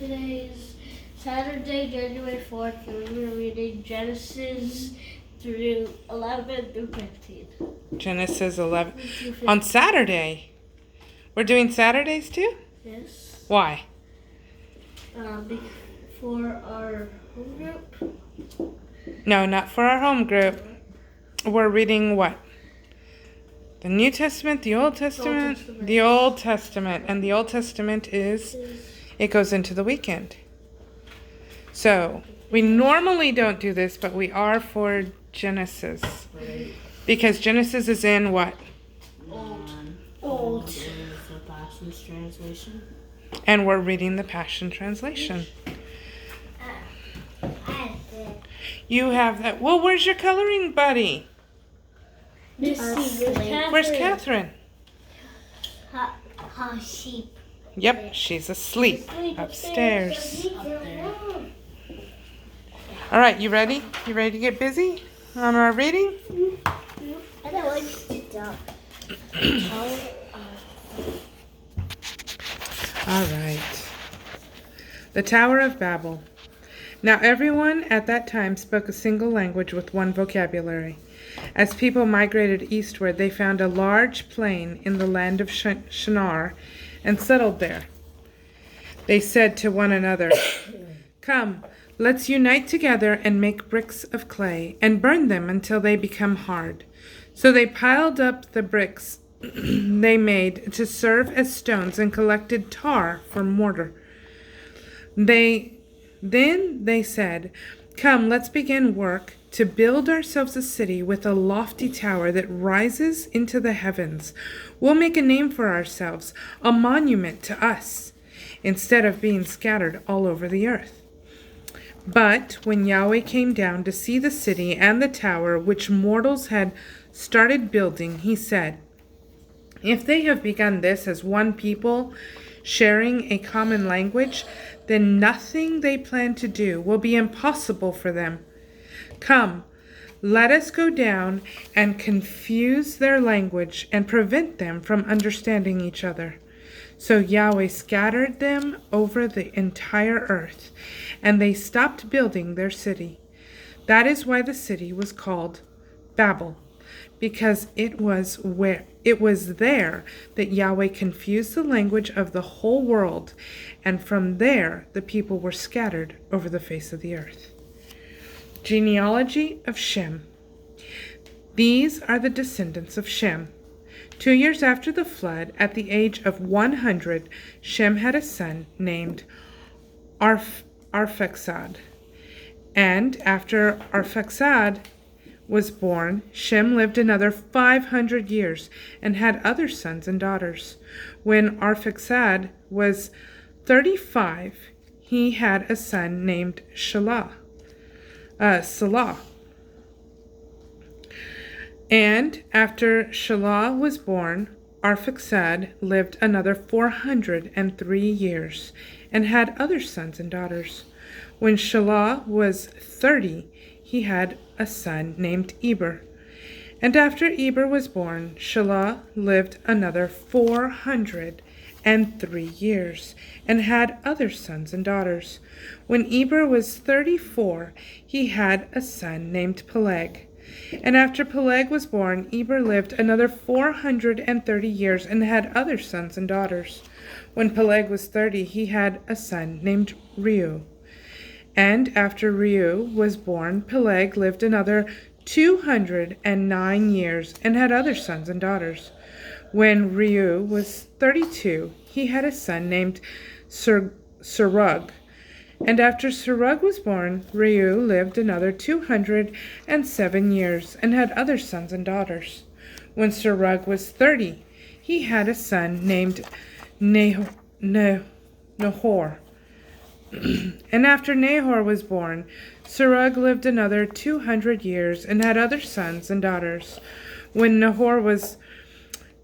Today is Saturday, January 4th, and we're reading Genesis through 11 through 15. Genesis 11. On Saturday? We're doing Saturdays too? Yes. Why? For our home group. No, not for our home group. We're reading what? The New Testament, the Old Testament? The Old Testament. And the Old Testament is, it goes into the weekend. So, we normally don't do this, but we are for Genesis. Because Genesis is in what? Old. The Passion Translation. And we're reading the Passion Translation. You have that. Well, where's your coloring buddy? Where's Catherine? Sheep. Yep, she's asleep upstairs. Up there. All right, you ready? You ready to get busy on our reading? I don't want to stop. All right. The Tower of Babel. Now everyone at that time spoke a single language with one vocabulary. As people migrated eastward, they found a large plain in the land of Shinar and settled there. They said to one another, "Come, let's unite together and make bricks of clay and burn them until they become hard." So they piled up the bricks they made to serve as stones and collected tar for mortar. Then they said, "Come, let's begin work to build ourselves a city with a lofty tower that rises into the heavens. We'll make a name for ourselves, a monument to us, instead of being scattered all over the earth." But when Yahweh came down to see the city and the tower which mortals had started building, he said, "If they have begun this as one people, sharing a common language, then nothing they plan to do will be impossible for them. Come, let us go down and confuse their language and prevent them from understanding each other." So Yahweh scattered them over the entire earth, and they stopped building their city. That is why the city was called Babel, because it was there that Yahweh confused the language of the whole world, and from there the people were scattered over the face of the earth. Genealogy of Shem. These are the descendants of Shem. 2 years after the flood, at the age of 100, Shem had a son named Arphaxad. And after Arphaxad was born, Shem lived another 500 years and had other sons and daughters. When Arphaxad was 35, he had a son named Salah. And after Salah was born, Arphaxad lived another 403 years and had other sons and daughters. When Salah was 30, he had a son named Eber. And after Eber was born, Salah lived another 403 years and had other sons and daughters. When Eber was 34, he had a son named Peleg. And after Peleg was born, Eber lived another 430 years and had other sons and daughters. When Peleg was 30, he had a son named Reu. And after Reu was born, Peleg lived another 209 years and had other sons and daughters. When Reu was 32, he had a son named Serug. And after Serug was born, Reu lived another 207 years and had other sons and daughters. When Serug was 30, he had a son named Nahor. And after Nahor was born, Serug lived another 200 years and had other sons and daughters. When Nahor was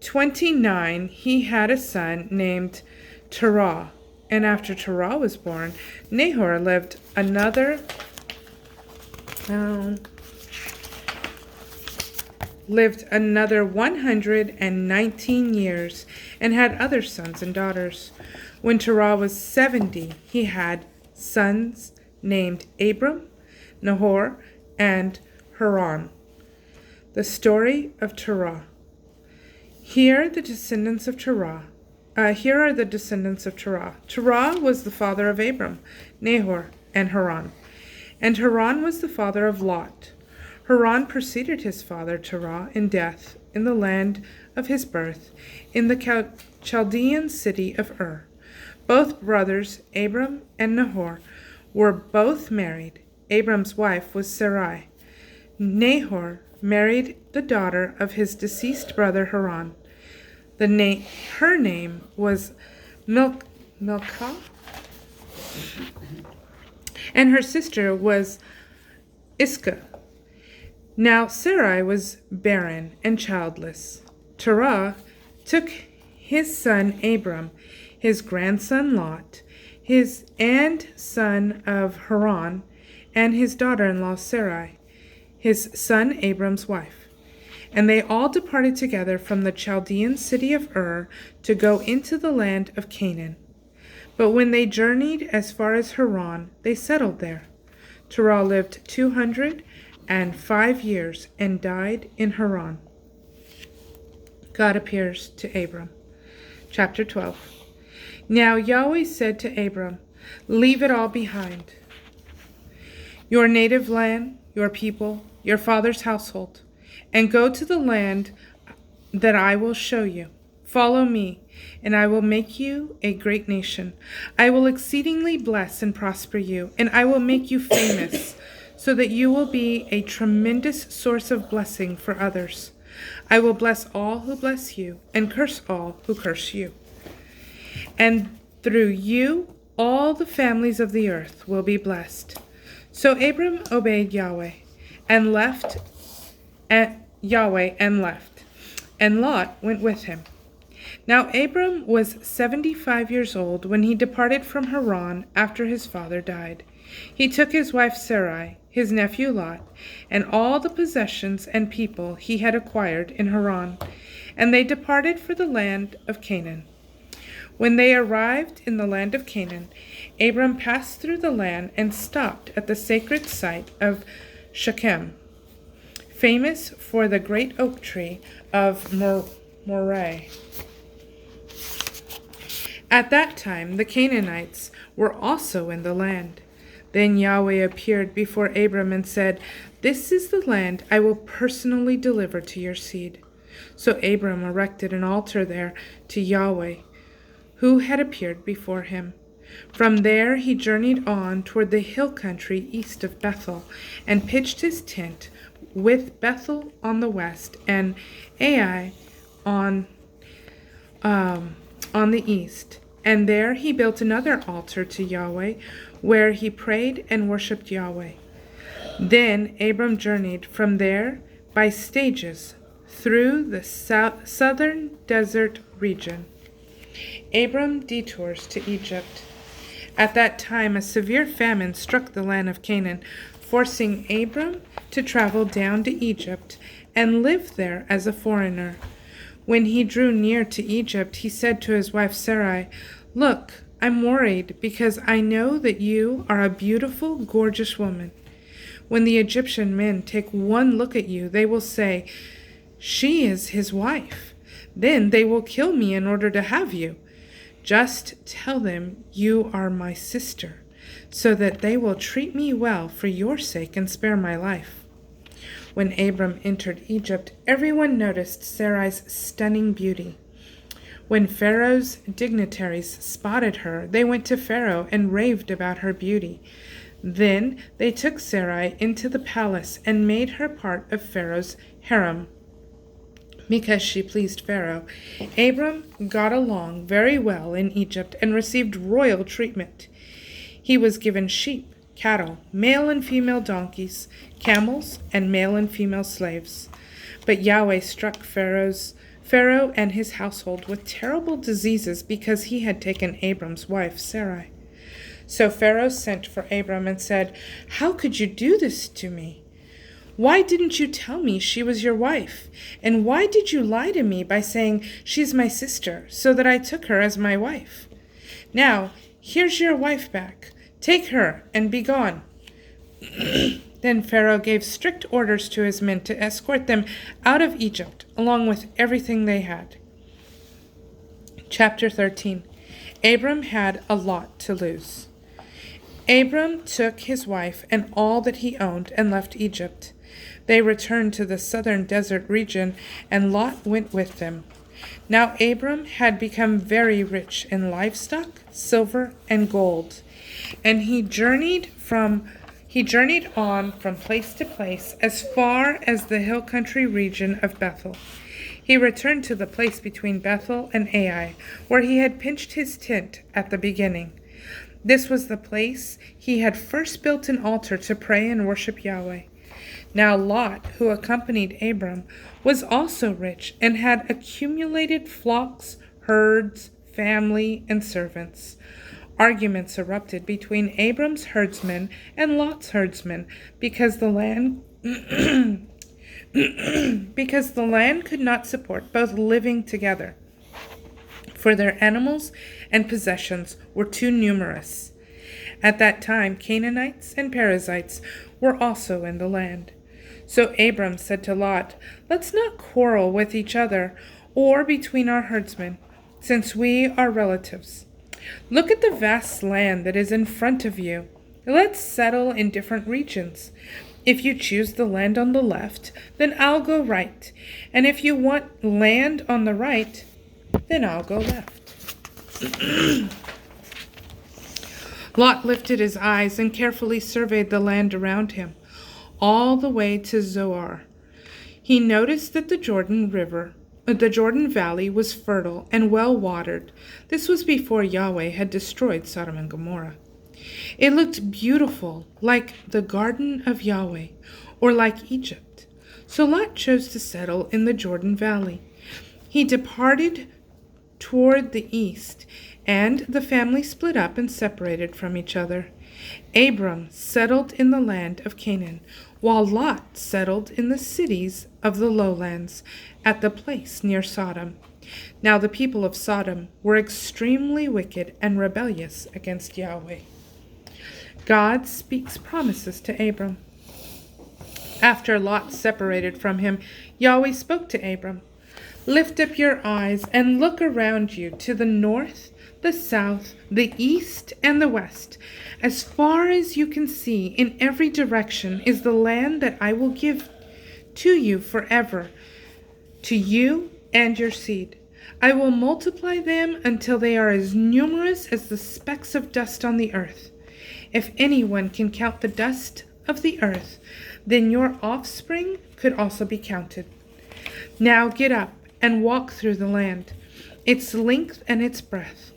29, he had a son named Terah. And after Terah was born, Nahor lived another lived another 119 years and had other sons and daughters. When Terah was 70, he had sons named Abram, Nahor, and Haran. The story of Terah. Here are the descendants of Terah. Terah was the father of Abram, Nahor, and Haran. And Haran was the father of Lot. Haran preceded his father Terah in death in the land of his birth, in the Chaldean city of Ur. Both brothers, Abram and Nahor, were both married. Abram's wife was Sarai. Nahor married the daughter of his deceased brother Haran. Her name was Milcah, and her sister was Iscah. Now Sarai was barren and childless. Terah took his son Abram, his grandson Lot, his son of Haran, and his daughter-in-law Sarai, his son Abram's wife. And they all departed together from the Chaldean city of Ur to go into the land of Canaan. But when they journeyed as far as Haran, they settled there. Terah lived 205 years and died in Haran. God appears to Abram. Chapter 12. Now Yahweh said to Abram, "Leave it all behind. Your native land, your people, your father's household, and go to the land that I will show you. Follow me, and I will make you a great nation. I will exceedingly bless and prosper you, and I will make you famous, so that you will be a tremendous source of blessing for others. I will bless all who bless you, and curse all who curse you. And through you, all the families of the earth will be blessed." So Abram obeyed Yahweh and left, and Lot went with him. Now Abram was 75 years old when he departed from Haran after his father died. He took his wife Sarai, his nephew Lot, and all the possessions and people he had acquired in Haran, and they departed for the land of Canaan. When they arrived in the land of Canaan, Abram passed through the land and stopped at the sacred site of Shechem, famous for the great oak tree of Moreh. At that time the Canaanites were also in the land. Then Yahweh appeared before Abram and said, "This is the land I will personally deliver to your seed." So Abram erected an altar there to Yahweh, who had appeared before him. From there he journeyed on toward the hill country east of Bethel, and pitched his tent with Bethel on the west and Ai on the east. And there he built another altar to Yahweh, where he prayed and worshipped Yahweh. Then Abram journeyed from there by stages through the southern desert region. Abram detours to Egypt. At that time a severe famine struck the land of Canaan, forcing Abram to travel down to Egypt and live there as a foreigner. When he drew near to Egypt, he said to his wife Sarai, "Look, I'm worried because I know that you are a beautiful, gorgeous woman. When the Egyptian men take one look at you, they will say, 'She is his wife.' Then they will kill me in order to have you. Just tell them you are my sister, so that they will treat me well for your sake and spare my life." When Abram entered Egypt, everyone noticed Sarai's stunning beauty. When Pharaoh's dignitaries spotted her, they went to Pharaoh and raved about her beauty. Then they took Sarai into the palace and made her part of Pharaoh's harem. Because she pleased Pharaoh, Abram got along very well in Egypt and received royal treatment. He was given sheep, cattle, male and female donkeys, camels, and male and female slaves. But Yahweh struck Pharaoh and his household with terrible diseases because he had taken Abram's wife Sarai. So Pharaoh sent for Abram and said, "How could you do this to me? Why didn't you tell me she was your wife? And why did you lie to me by saying, 'She's my sister,' so that I took her as my wife? Now, here's your wife back. Take her and be gone." Then Pharaoh gave strict orders to his men to escort them out of Egypt, along with everything they had. Chapter 13. Abram had a lot to lose. Abram took his wife and all that he owned and left Egypt. They returned to the southern desert region, and Lot went with them. Now Abram had become very rich in livestock, silver, and gold, and he journeyed on from place to place as far as the hill country region of Bethel. He returned to the place between Bethel and Ai, where he had pitched his tent at the beginning. This was the place he had first built an altar to pray and worship Yahweh. Now Lot, who accompanied Abram, was also rich and had accumulated flocks, herds, family, and servants. Arguments erupted between Abram's herdsmen and Lot's herdsmen because the land could not support both living together, for their animals and possessions were too numerous. At that time, Canaanites and Perizzites were also in the land. So Abram said to Lot, "Let's not quarrel with each other or between our herdsmen, since we are relatives. Look at the vast land that is in front of you. Let's settle in different regions. If you choose the land on the left, then I'll go right. And if you want land on the right, then I'll go left." Lot lifted his eyes and carefully surveyed the land around him, all the way to Zoar. He noticed that the Jordan Valley was fertile and well watered. This was before Yahweh had destroyed Sodom and Gomorrah. It looked beautiful, like the garden of Yahweh, or like Egypt. So Lot chose to settle in the Jordan Valley. He departed toward the east, and the family split up and separated from each other. Abram settled in the land of Canaan, while Lot settled in the cities of the lowlands, at the place near Sodom. Now the people of Sodom were extremely wicked and rebellious against Yahweh. God speaks promises to Abram. After Lot separated from him, Yahweh spoke to Abram, "Lift up your eyes and look around you to the north, the south, the east, and the west. As far as you can see, in every direction is the land that I will give to you forever, to you and your seed. I will multiply them until they are as numerous as the specks of dust on the earth. If anyone can count the dust of the earth, then your offspring could also be counted. Now get up and walk through the land, its length and its breadth.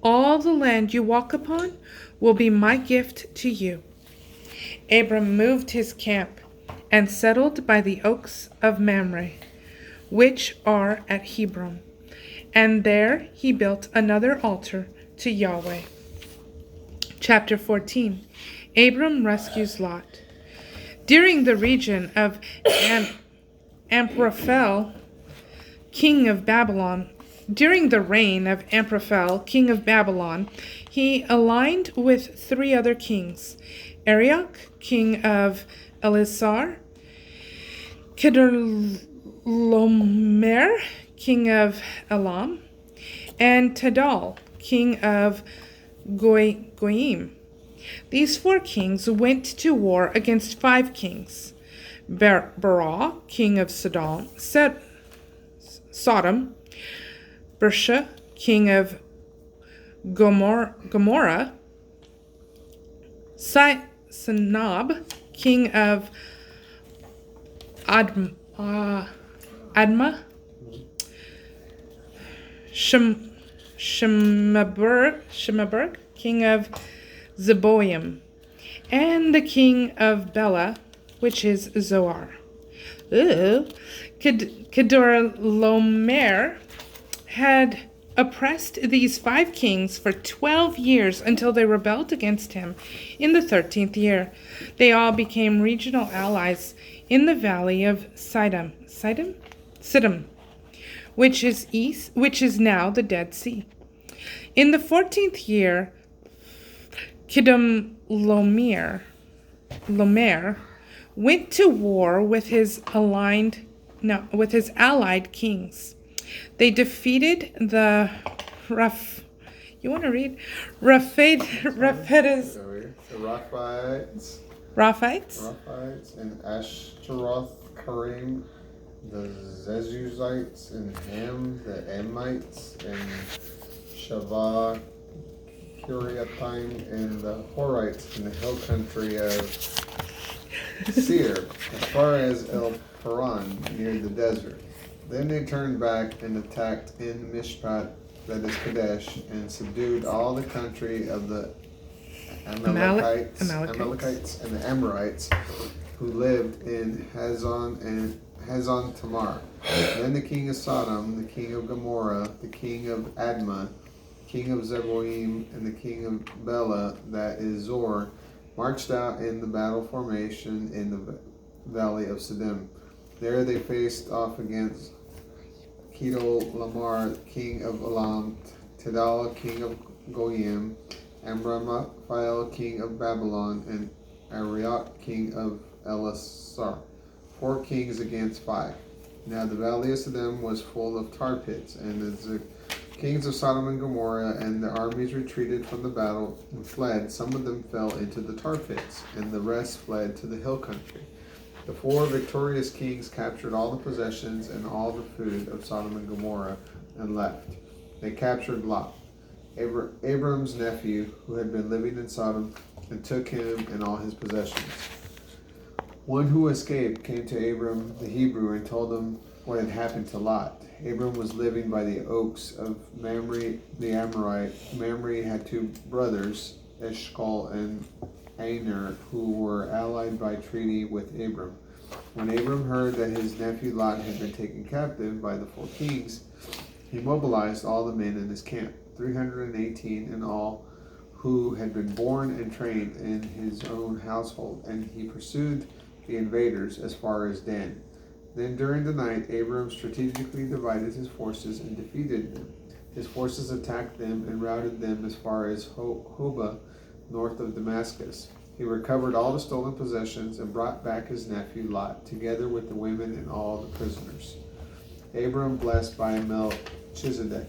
All the land you walk upon will be my gift to you." Abram moved his camp and settled by the oaks of Mamre, which are at Hebron, and there he built another altar to Yahweh. Chapter 14. Abram rescues Lot. During the reign of Amraphel, king of Babylon, he aligned with 3 other kings: Arioch, king of Elasar, Kedorlaomer, king of Elam, and Tidal, king of Goyim. These 4 kings went to war against 5 kings: Berah, king of Sodom, Bersha, king of Gomorrah, Sinab, king of Admah, Shemaberg, king of Zeboim, and the king of Bela, which is Zoar. Kedorlaomer had oppressed these 5 kings for 12 years until they rebelled against him in the 13th year. They all became regional allies in the valley of Siddim, which is now the Dead Sea. In the 14th year, Lomer went to war with his allied kings. They defeated the Raphites and Ashtaroth Karim, the Zezuzites and Ham, the Amites, and Shavah Kiriathaim, and the Horites in the hill country of Seir, as far as El Paran, near the desert. Then they turned back and attacked in Mishpat, that is Kadesh, and subdued all the country of the Amalekites and the Amorites, who lived in Hazon Tamar. Then the king of Sodom, the king of Gomorrah, the king of Admah, king of Zeboim, and the king of Bela, that is Zor, marched out in the battle formation in the valley of Siddim. There they faced off against Kedorlaomer, king of Elam, Tidal, king of Goyim, Amraphel, king of Babylon, and Arioch, king of Elasar. 4 kings against 5. Now the valley of Siddim was full of tar pits, and as the kings of Sodom and Gomorrah and the armies retreated from the battle and fled, some of them fell into the tar pits, and the rest fled to the hill country. The 4 victorious kings captured all the possessions and all the food of Sodom and Gomorrah and left. They captured Lot, Abram's nephew, who had been living in Sodom, and took him and all his possessions. One who escaped came to Abram the Hebrew and told him what had happened to Lot. Abram was living by the oaks of Mamre the Amorite. Mamre had 2 brothers, Eshcol and Aner, who were allied by treaty with Abram. When Abram heard that his nephew Lot had been taken captive by the 4 kings, he mobilized all the men in his camp, 318 in all, who had been born and trained in his own household, and he pursued the invaders as far as Dan. Then during the night, Abram strategically divided his forces and defeated them. His forces attacked them and routed them as far as Hobah, north of Damascus. He recovered all the stolen possessions and brought back his nephew Lot, together with the women and all the prisoners. Abram blessed by Melchizedek.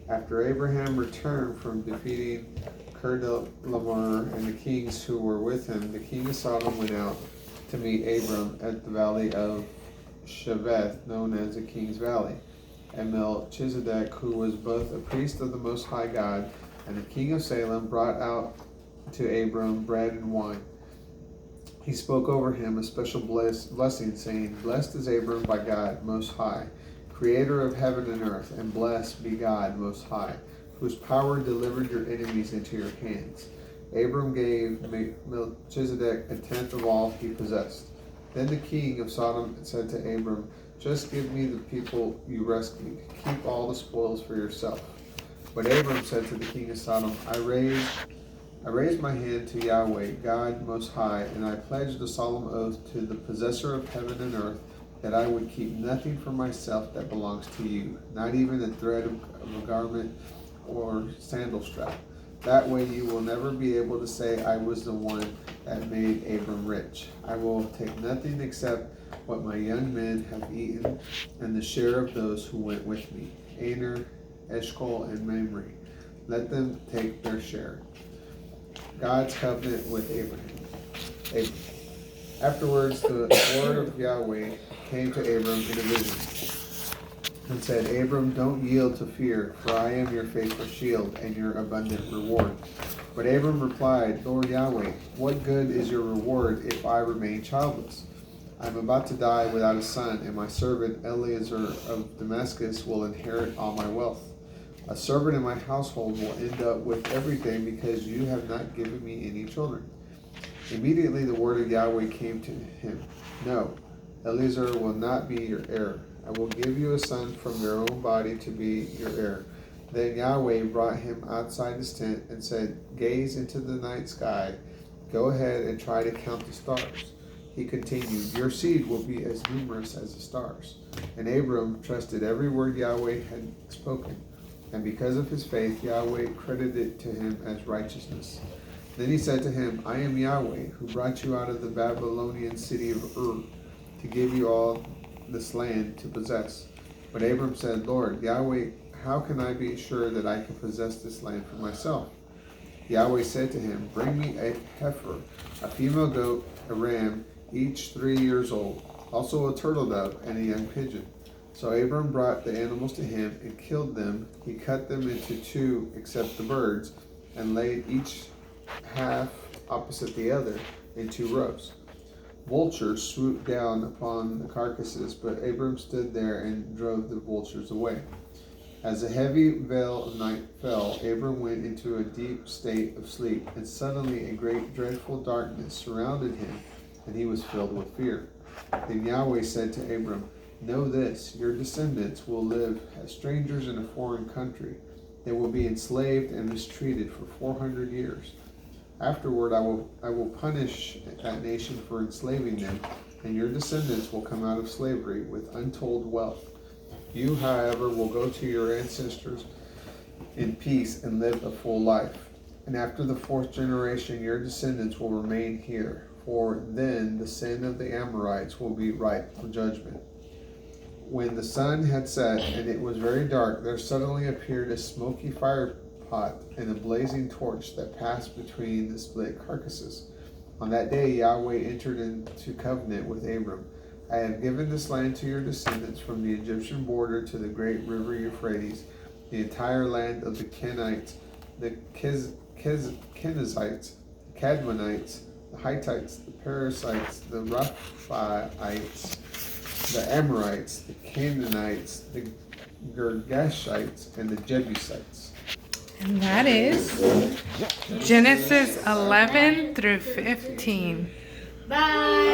After Abraham returned from defeating Kedorlaomer and the kings who were with him, the king of Sodom went out to meet Abram at the valley of Shaveth, known as the King's Valley. And Melchizedek, who was both a priest of the Most High God and the king of Salem, brought out to Abram bread and wine. He spoke over him a special blessing, saying, "Blessed is Abram by God Most High, creator of heaven and earth, and blessed be God Most High, whose power delivered your enemies into your hands." Abram gave Melchizedek 1/10 of all he possessed. Then the king of Sodom said to Abram, "Just give me the people you rescued. Keep all the spoils for yourself." But Abram said to the king of Sodom, I raised my hand to Yahweh, God Most High, and I pledged a solemn oath to the possessor of heaven and earth that I would keep nothing for myself that belongs to you, not even a thread of a garment or sandal strap. That way you will never be able to say I was the one that made Abram rich. I will take nothing except what my young men have eaten and the share of those who went with me, Aner, Eshcol, and Mamre. Let them take their share. God's covenant with Abraham. Afterwards, the word of Yahweh came to Abram in a vision and said, Abram, don't yield to fear, for I am your faithful shield and your abundant reward. But Abram replied, Lord Yahweh, what good is your reward if I remain childless? I am about to die without a son, and my servant Eliezer of Damascus will inherit all my wealth. A servant in my household will end up with everything because you have not given me any children. Immediately the word of Yahweh came to him. No, Eliezer will not be your heir. I will give you a son from your own body to be your heir. Then Yahweh brought him outside his tent and said, Gaze into the night sky. Go ahead and try to count the stars. He continued, "Your seed will be as numerous as the stars." And Abram trusted every word Yahweh had spoken. And because of his faith, Yahweh credited it to him as righteousness. Then he said to him, "I am Yahweh, who brought you out of the Babylonian city of Ur, to give you all this land to possess." But Abram said, "Lord, Yahweh, how can I be sure that I can possess this land for myself?" Yahweh said to him, "Bring me a heifer, a female goat, a ram, each 3 years old, also a turtle dove and a young pigeon." So Abram brought the animals to him and killed them. He cut them into two, except the birds, and laid each half opposite the other in 2 rows. Vultures swooped down upon the carcasses, but Abram stood there and drove the vultures away. As a heavy veil of night fell, Abram went into a deep state of sleep, and suddenly a great dreadful darkness surrounded him, and he was filled with fear. Then Yahweh said to Abram, "Know this, your descendants will live as strangers in a foreign country. They will be enslaved and mistreated for 400 years. Afterward, I will punish that nation for enslaving them, and your descendants will come out of slavery with untold wealth. You, however, will go to your ancestors in peace and live a full life. And after the 4th generation, your descendants will remain here, for then the sin of the Amorites will be ripe for judgment." When the sun had set and it was very dark, there suddenly appeared a smoky fire pot and a blazing torch that passed between the split carcasses. On that day Yahweh entered into covenant with Abram. "I have given this land to your descendants from the Egyptian border to the great river Euphrates, the entire land of the Kenites, the Kenizzites, the Cadmonites, the Hittites, the Perizzites, the Rephaites, the Amorites, the Canaanites, the Girgashites, and the Jebusites." And that is Genesis 11 through 15. Bye.